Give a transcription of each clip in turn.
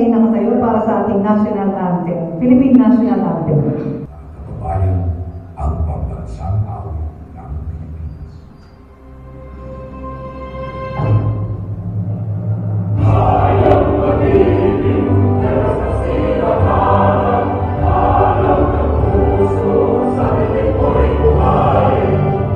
ay nakatayo para sa ating national anthem, Philippine National Anthem. Kababayan, ang pambansang awit ng Pilipinas. Hayang magiging sa silahan, alam ng puso sa hiling ko'y buhay.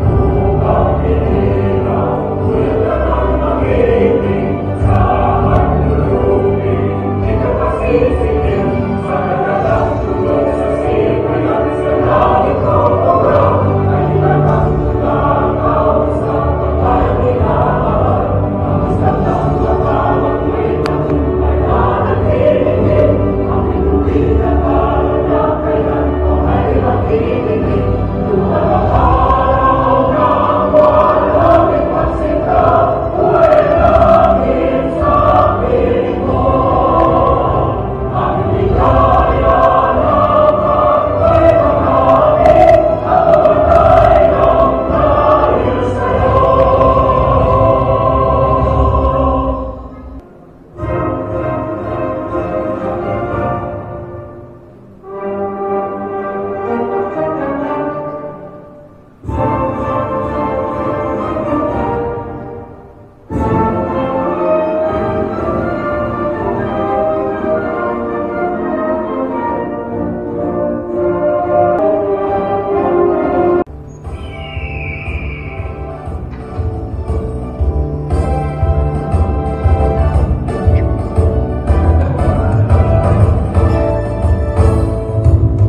Lupang hinirang, wala kang magiging sa hanglurumin. Di ka pasisipin sa kagalang tulog sa sipayan sa langit ko orang. Ay ilang tulakaw sa pagkakayahan. Ang isang ng lakawang may matulay na naghihiling. Ang inuwi na parang na kailan ko ay makikinig. Lumabakaraw ng walang ipagsika. Buhay langit sa piling mo. Ang ligaya ng hanggang marami. At patay ng tayo sa'yo.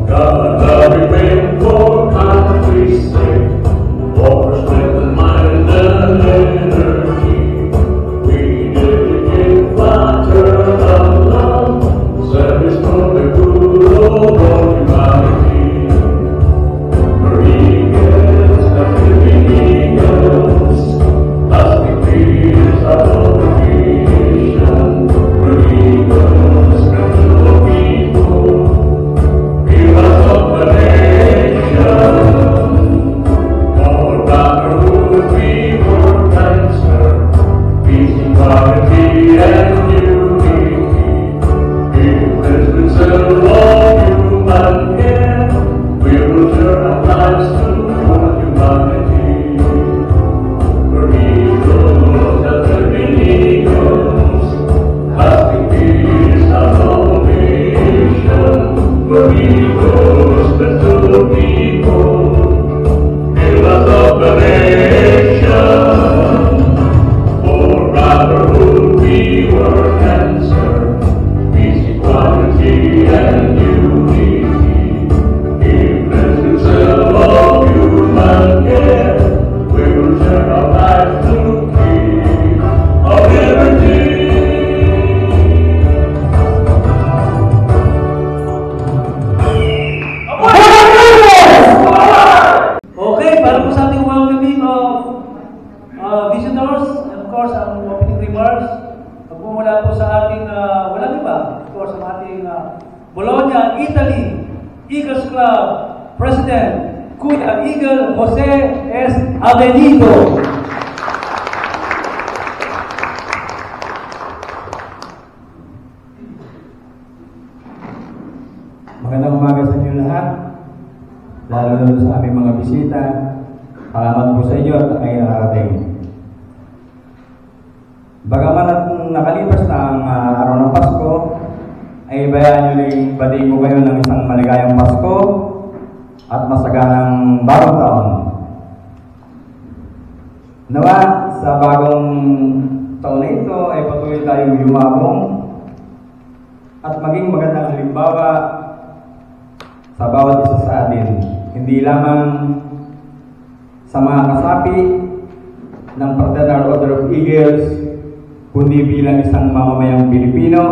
God, remain for country's sake, for strength and mind and energy. We dedicate fraternal love, service for the good of all humanity. For eagles, the living eagles, lasting peace of all creation. For eagles, special people. Pillars of the nation, for brotherhood we work and serve, peace, equality, and unity. If there's been serve all human care, we will turn our lives to one humanity. For eagles, the living eagles, lasting peace of all nation. For eagles, special people, pillars of the nation. For brotherhood we work and serve, peace, equality, and unity. If there's been serve all human care, we will turn our lives to keep of liberty. Okay, para po sa ating welcoming of visitors, and of course, ang opening remarks, magmumula po sa ating, walang iba, of course, ang ating Bologna, Italy, Eagles Club President, Kuya Eagle Jose S. Avenido. Magandang umaga sa inyo lahat, lalo na sa aming mga bisita. Salamat po sa inyo at kayo nakarating. Bagaman at nakalipas na ang araw ng Pasko, ay bayaan nyo rin batiin ko kayo ng isang maligayang Pasko at masaganang bagong taon. Nawa, sa bagong taon na ito ay patuloy tayong yumabong at maging magandang halimbawa sa bawat isa sa atin, hindi lamang sa mga kasapi ng Fraternal Order of Eagles, kundi bilang isang mamamayang Pilipino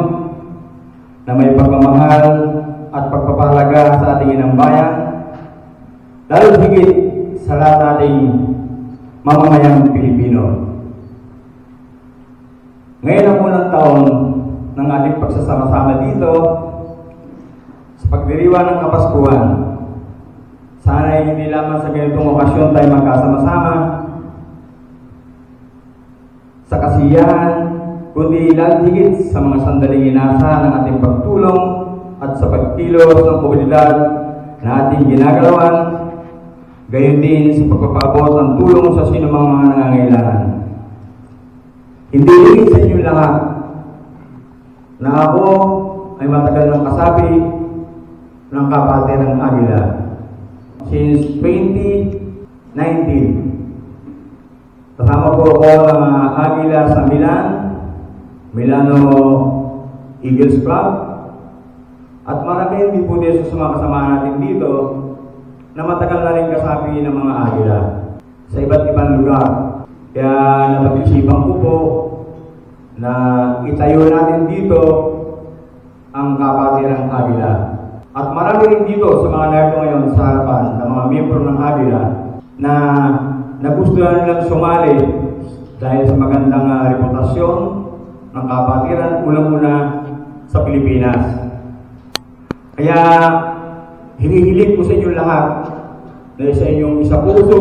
na may pagmamahal at pagpapahalaga sa ating inang bayan, lalo higit sa lahat nating mamamayang Pilipino. Ngayon ang unang taon ng ating pagsasama-sama dito sa pagdiriwang ng Kapaskuhan. Sana ay hindi lamang sa ganitong okasyon tayo magkasama-sama sa kasiyahan kundi lalo higit sa mga sandaling inasa ng ating pagtulong at sa pagkilos ng komunidad na ating ginagalawan, gayon din sa pagpapaabot ng tulong sa sinumang mga nangangailangan. Hindi higit sa inyo lahat na ako ay matagal ng kasapi ng Kapatiran Aguila since 2019. Kasama po ako ng Aguila sa Milano Eagles Club, at marami din po din sa mga kasama natin dito na matagal na rin kasapi ng mga Aguila sa iba't ibang lugar. Kaya napag-isipan ko po na itayo natin dito ang Kapatiran Aguila. At marami rin dito sa mga narito ngayon sa harapan ng mga miyembro ng Aguila na nagustuhan nilang sumali dahil sa magandang reputasyon ng kapatiran, unang-una sa Pilipinas. Kaya hinihiling ko sa inyo lahat na sa inyong isa-puso,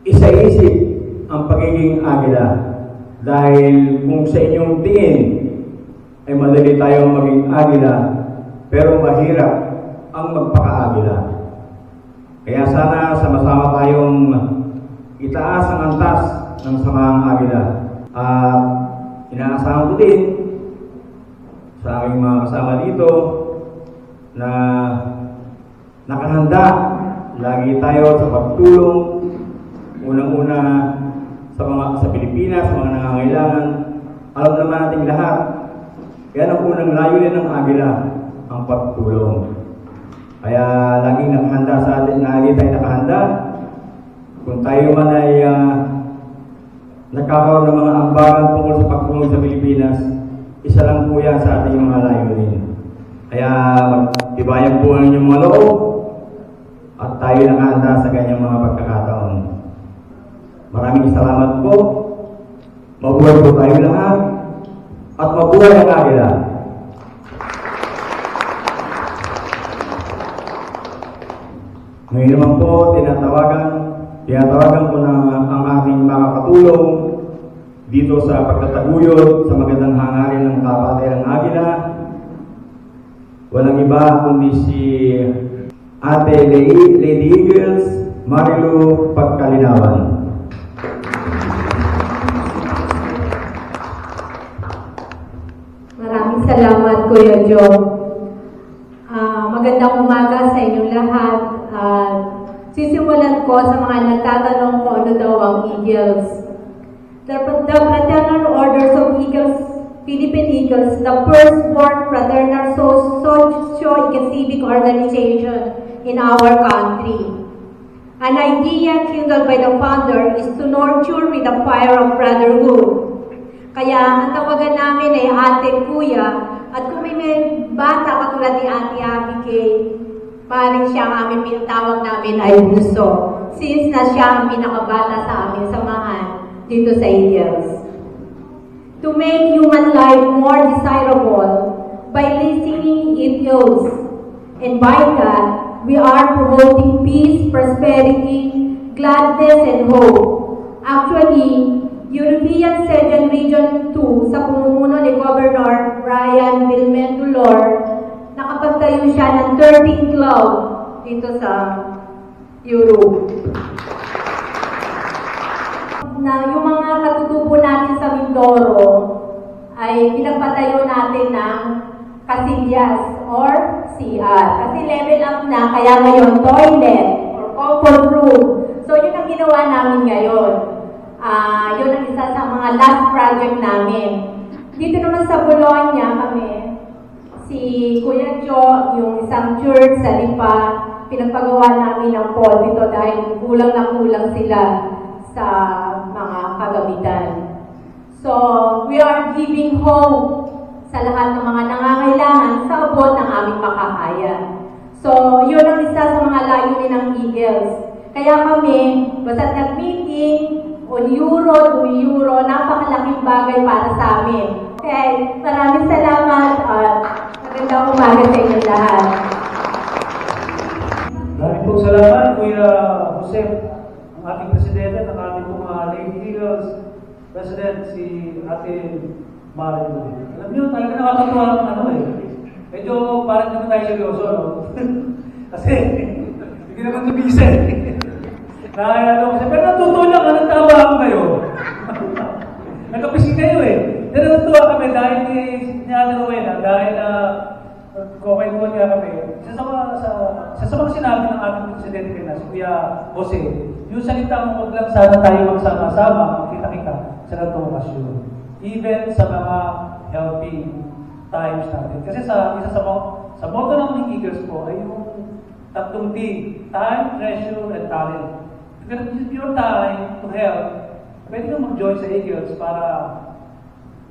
isa-isip ang pagiging Aguila. Dahil kung sa inyong tingin ay madali tayong maging Aguila, pero mahirap ang magpaka-Aguila. Kaya sana sama-sama tayong itaas ang antas ng samahang Aguila. At inaasahan ko din sa aming mga kasama dito na nakahanda lagi tayo sa pagtulong, unang-una sa Pilipinas, sa mga nangangailangan. Alam naman natin lahat, yan ang unang layunin ng Aguila, ang pagtulong. Kaya laging nakahanda sa atin, lagi tayo nakahanda. Kung tayo man ay nagkakaroon ng mga ambagan tungkol sa pagtulong sa Pilipinas, isa lang po yan sa ating mga layunin. Kaya magtibayan po ang inyong mga loob at tayo nakahanda sa kanyang mga pagkakataon. Maraming salamat po. Mabuhay po tayo lahat at mabuhay ang Aguila. Ngayon naman po, tinatawagan ko na ang ating mga katulong dito sa pagtataguyod sa magandang hangarin ng Kapatiran Aguila. Walang iba kundi si Ate Lady Eagles Marilu Pagkalinawan. Maraming salamat, Kuya Joe. Magandang umaga sa inyong lahat. Sisimulan ko sa mga nagtatanong kung ano daw ang Eagles. The Fraternal Orders of Eagles, Philippine Eagles, the first-born fraternal socio-civic organization in our country. An idea kindled by the founder is to nurture with the fire of brotherhood. Kaya ang tawagan namin ay ate, kuya, at kung may bata katulad ni Ate Abigail, paring siya ang aming pinatawag namin ay Buso, since na siya ang pinakabata sa aming samahan dito sa Eagles. To make human life more desirable by listening Eagles, and by that, we are promoting peace, prosperity, gladness, and hope. Actually, European Surgeon Region 2 sa pamumuno ni Governor Brian Vilmendulor, nakapagtayo siya ng 13 club dito sa Europe. Na yung mga katutubo natin sa Mindoro ay pinagpatayo natin ng Casillas or CR. Kasi level up na, kaya ngayon toilet or comfort room. So yun ang ginawa namin ngayon. Yun ang isa sa mga last project namin. Dito naman sa Bologna kami, si Kuya Jo, yung isang church sa Lipa, pinagpagawa namin ng pool dito dahil kulang na kulang sila sa mga kagamitan. So, we are giving hope sa lahat ng mga nangangailangan sa abot ng aming makakaya. So, yun ang isa sa mga layunin ng Eagles. Kaya kami, basta't nag-meeting, on euro, 2 euro, napakalaking bagay para sa amin. Okay, maraming salamat at magandang umaga sa inyo lahat. Maraming pong salamat, Kuya Jose, ang ating presidente, ang ating mga Lady Eagles, President si Ate Mario. Alam niyo, talaga nakakatuwa ng ano eh. Medyo parang naman tayo seryoso, no? Kasi, hindi naman tumisa eh. Nakakaya ko kasi, pero natutuwa lang, anong tawa ako kayo? Nagkapising kayo eh. Pero natutuwa kami dahil ni Ate Rowena, dahil kumain-kuhan nga kami. Sa mga sinabi ng ating presidente na si Kuya Jose, yung salita mo, huwag lang sana tayo magsama-sama, makita-kita sa ganitong okasyon. Even sa mga healthy times natin. Kasi sa motto ng Eagles po ay yung tatlong T, time, treasure, and talent. If you give your time to help, pwede kang mag-join sa Eagles para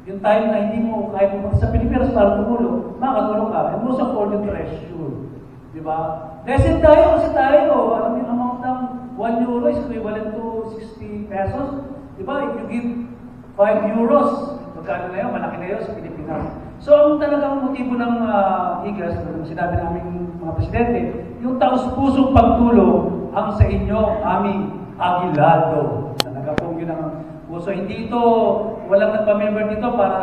yung time na hindi mo kaya mo sa Pilipinas para tumulong, makakatulong ka. And most important, treasure. Di ba? Lesson tayo kasi tayo. Alam niyo, amount ng 1 euro is equivalent to 60 pesos. Di ba? If you give 5 euros, magkano na yun? Malaki na yun sa Pilipinas. So, ang talagang motibo ng Eagles, sinabi namin mga presidente, yung taos-pusong pagtulong ang sa inyo, aming agilado. Talaga po yun ang puso. Hindi ito, walang nagpa-member dito para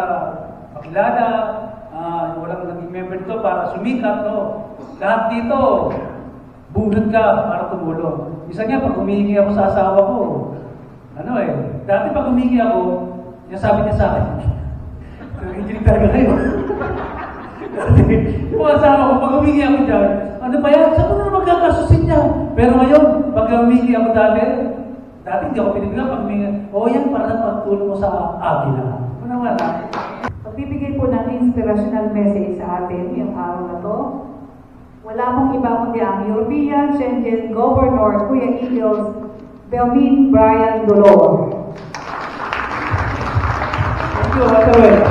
pakilala, walang naging member dito para sumikat, no? Lahat dito, bunod ka para tumulong. Isa nga, pag humihingi ako sa asawa ko, dati pag humihingi ako, sabi niya sa akin, nangiginig talaga kayo. Yung mga asawa ko, pag humingi ako dyan, ano ba yan? Saan ko na magkakasusin niya? Pero ngayon, pag humingi ako dati hindi ako pinibigyan pag humingi, yan para pagtulong mo sa agila. Ano naman Pagbibigay po ng inspirational message sa atin yung araw na to. Wala pong iba kundi ang European Schengen Governor, Kuya Eagles, Belmin Brian Dolor. Thank you, Ate Rowena.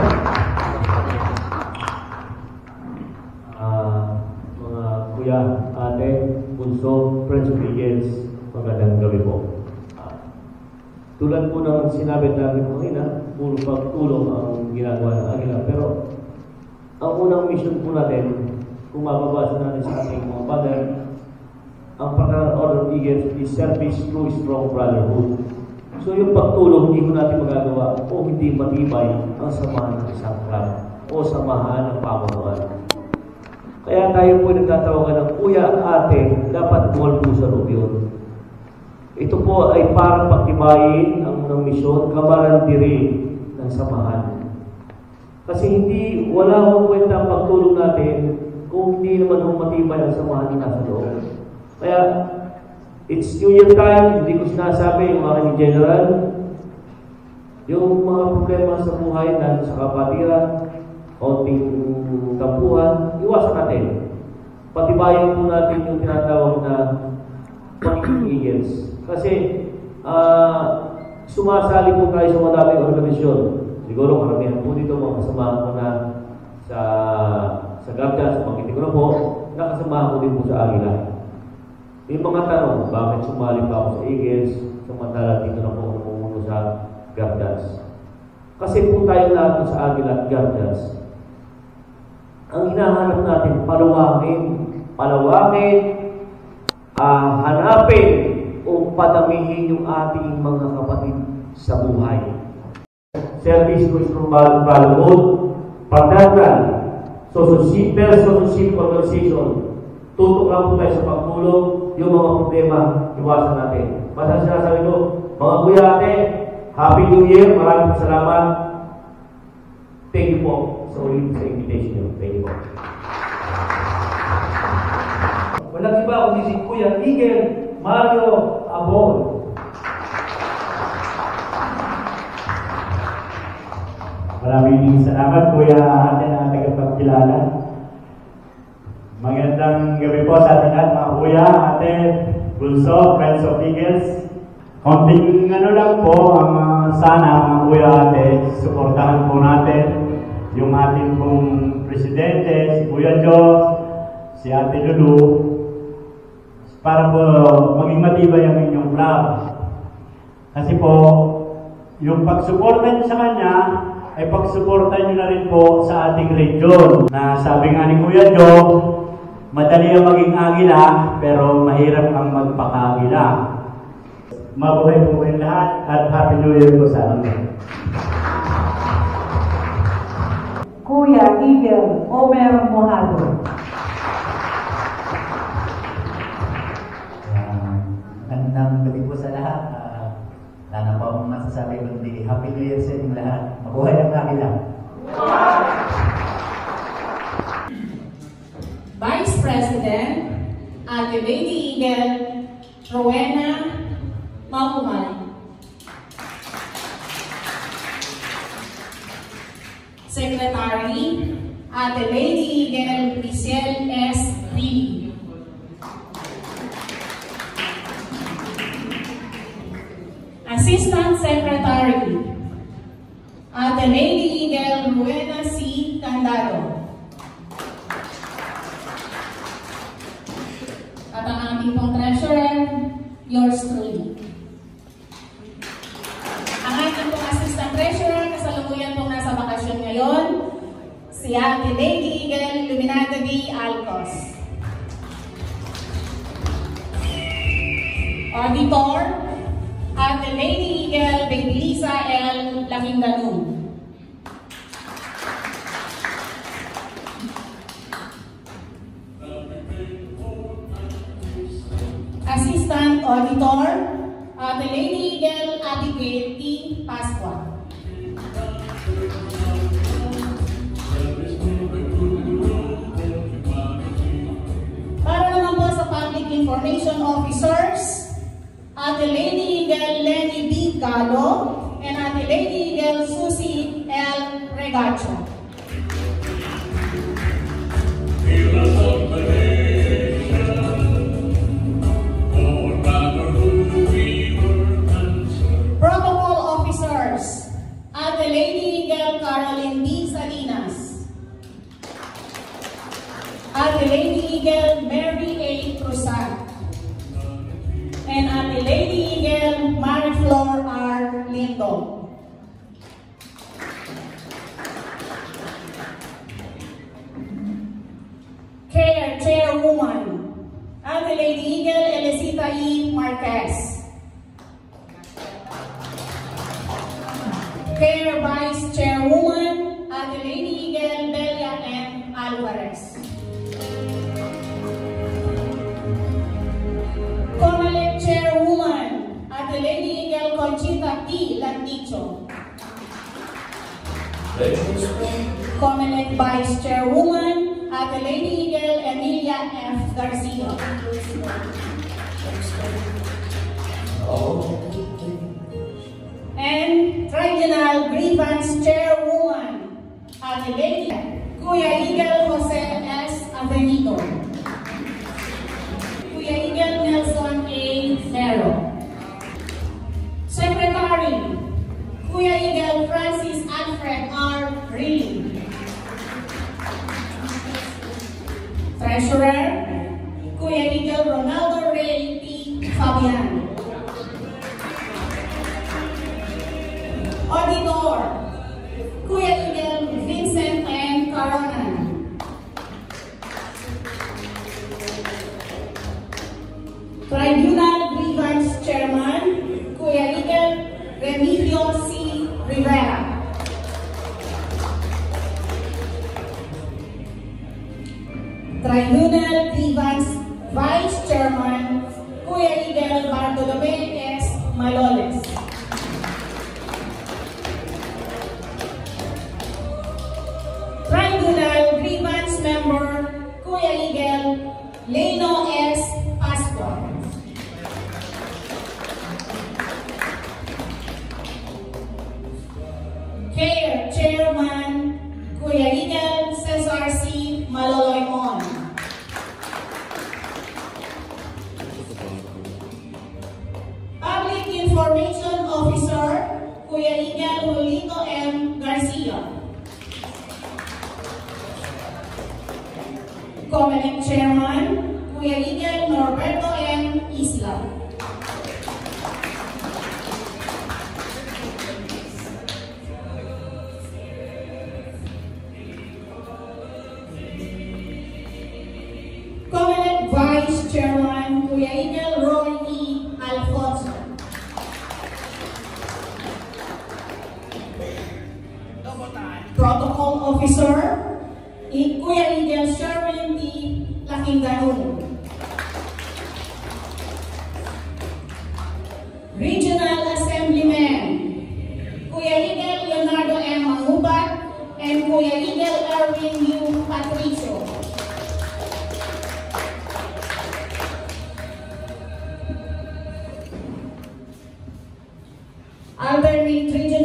Mga kuya, ate, bunso, friends of Eagles, magandang gabi po. Tulad po ng sinabi namin kanina, puro pagtulong ang ginagawa ng Agila. Pero ang unang mission po natin, kung mababasa natin sa ating mga father, ang Fraternal Order of Eagles is service through strong brotherhood. So yung pagtulong, hindi ko natin magagawa o hindi matibay ang samahan ng isang club o samahan ng pamunuan. Kaya tayo po nagtatawagan ng kuya, ate, dapat dual po sa loob yun. Ito po ay parang pagtibayin ang unang misyon, kabarandiri ng samahan. Kasi wala akong kwenta ang pagtulong natin kung hindi naman matibay ang samahan na nasa loob. Kaya, it's New Year time, hindi ko sinasabi yung mga general, yung mga problema sa buhay na sa kapatiran, kaunting tampuhan, iwasan natin. Patibayin po natin yung tinatawag na pagiging Eagles. Kasi, sumasali po tayo sa madaming organisasyon. Siguro karamihan po dito mga kasamahan ko na sa Gabda, sa Pangiti ko na po, nakasamahan ko din po sa Agila. May mga tanong, bakit sumali pa ako sa Eagles, samantala dito na po namumuno sa Gabdas. Kasi po tayo lahat sa Agila at Gabdas, ang hinahanap natin, palawangin, hanapin o padamihin yung ating mga kapatid sa buhay. Service to strong brotherhood, fraternal, social organization. Tutok lang po tayo sa pagtulong, yung mga problema, iwasan natin. Basta sinasabi ko, mga kuya ate, Happy New Year, maraming salamat. Thank you po sa ulit sa invitation. Thank you po. Walang iba kundi si Kuya Eagle Mario Abon. Maraming salamat, Kuya ate na tagapagkilala. Magandang gabi po sa ating lahat, mga kuya, ate, bunso, friends of Eagles. Konting lang po, sana mga kuya, ate, suportahan po natin yung ating pong presidente, si Kuya Diyos, si Ate Lulu, para po maging matibay ang inyong club. Kasi po, yung pagsuporta nyo sa kanya, ay pagsuporta nyo na rin po sa ating region. Na sabi nga ni Kuya Joe, madali ang maging agila, pero mahirap ang magpaka-agila. Mabuhay po kayong lahat at Happy New Year po sa amin. Kuya Eagle Omer Mojado. Magandang gabi po sa lahat. Wala na po akong masasabi kundi Happy New Year sa inyong lahat. Mabuhay ang Kamila. Vice President, Ate Lady Eagle, Rowena Mapumal. Secretary, Ate Lady Eagle, Michelle S. Lee. Assistant Secretary, Ate Lady Eagle, Rowena C. Candado. At ang ating pong treasurer, yours truly. Ang ating pong assistant treasurer, kasalukuyan pong nasa bakasyon ngayon, si Ate Lady Eagle, Luminada D. Alcos. Auditor, Ate Lady Eagle, Baby Lisa L. Lakindanum. Assistant Auditor, Ate Lady Eagle, Abigail T. Pasqua. Para naman po sa Public Information Officers, Ate Lady Eagle, Lenny B. Galo, and Ate Lady Eagle, Susie L. Regacho. Protocol Officers, Ate Lady Eagle, Caroline D. Salinas. Ate Lady Eagle, Mary A. Cruzat. And Ate Lady Eagle, Mariflor R. Lindo. Care Chairwoman, Ate Lady Eagle, Elisita E. Marquez. Care Vice Chairwoman, Ate Lady Eagle, Belia M. Alvarez. COMELEC Chairwoman, Ate Lady Eagle, Conchita T. Landicho. COMELEC Vice Chairwoman, Ate Lady Eagle, Emilia F. Garcia. And Tribunal Grievance Chairwoman, Ate Lady Kuya Eagle, Jose S. Avenido. Kuya Eagle, Nelson A. Nero. Secretary, Kuya Eagle, Francis Alfred R. Riley. Treasurer, Kuya Eagle, Ronaldo Ray P. Fabian. Auditor, Kuya Eagle, Vincent N. Caronan. Tribunal Grievance Chairman, Kuya Eagle, Remigio C. Rivera. Tribunal Grievance Vice Chairman, Kuya Eagle, Bartolome S. Maloles. Tribunal Grievance Member, Kuya Eagle, Leno S. Pasqua. Care Chairman, Kuya Eagle, Cesar C. Maloloymon. Public Information Officer, Kuya Eagle, Julito M. Garcia. COMELEC Chairman, Kuya Eagle, Norberto M. Isla. COMELEC Vice Chairman, Kuya Eagle, Roy E. Alfonso. Protocol Officer, Officer, Kuya Eagle Sherwin T. Lakinganun. Regional Assemblyman, Kuya Eagle Leonardo M. Mangubat and Kuya Eagle Erwin U. Patricio. Alternate Regional